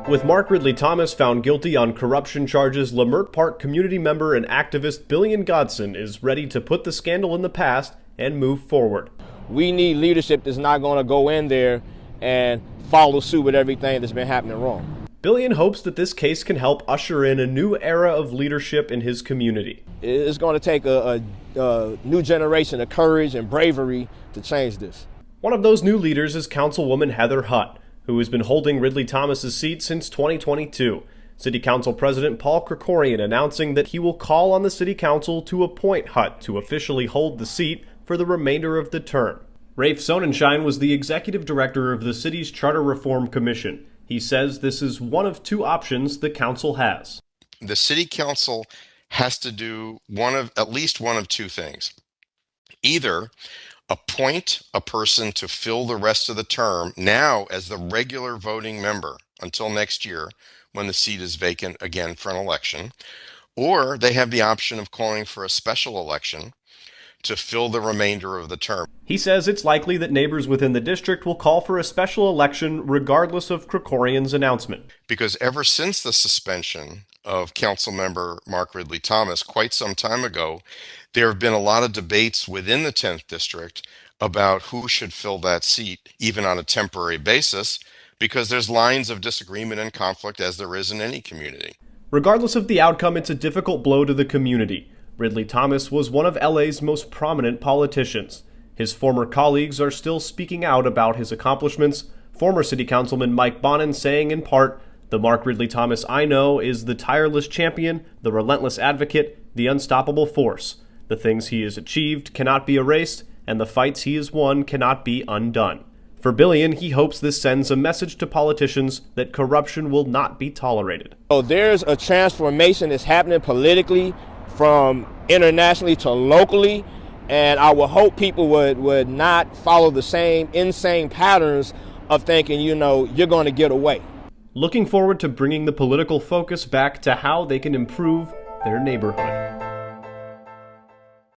With Mark Ridley Thomas found guilty on corruption charges, Leimert Park community member and activist Billion Godson is ready to put the scandal in the past and move forward. We need leadership that's not going to go in there and follow suit with everything that's been happening wrong. Billion hopes that this case can help usher in a new era of leadership in his community. It's going to take a new generation of courage and bravery to change this. One of those new leaders is Councilwoman Heather Hutt, who has been holding Ridley Thomas's seat since 2022. City Council President Paul Krikorian announcing that he will call on the City Council to appoint Hutt to officially hold the seat for the remainder of the term. Rafe Sonnenschein was the executive director of the city's Charter Reform Commission. He says this is one of two options the council has. The City Council has to do at least one of two things. Either appoint a person to fill the rest of the term now as the regular voting member until next year when the seat is vacant again for an election, or they have the option of calling for a special election to fill the remainder of the term. He says it's likely that neighbors within the district will call for a special election regardless of Krikorian's announcement. Because ever since the suspension of Councilmember Mark Ridley Thomas quite some time ago, there have been a lot of debates within the 10th District about who should fill that seat, even on a temporary basis, because there's lines of disagreement and conflict as there is in any community. Regardless of the outcome, it's a difficult blow to the community. Ridley Thomas was one of LA's most prominent politicians. His former colleagues are still speaking out about his accomplishments. Former City Councilman Mike Bonin saying in part, "The Mark Ridley Thomas I know is the tireless champion, the relentless advocate, the unstoppable force. The things he has achieved cannot be erased, and the fights he has won cannot be undone." For Billion, he hopes this sends a message to politicians that corruption will not be tolerated. So there's a transformation that's happening politically from internationally to locally, and I would hope people would not follow the same insane patterns of thinking, you're going to get away. Looking forward to bringing the political focus back to how they can improve their neighborhood.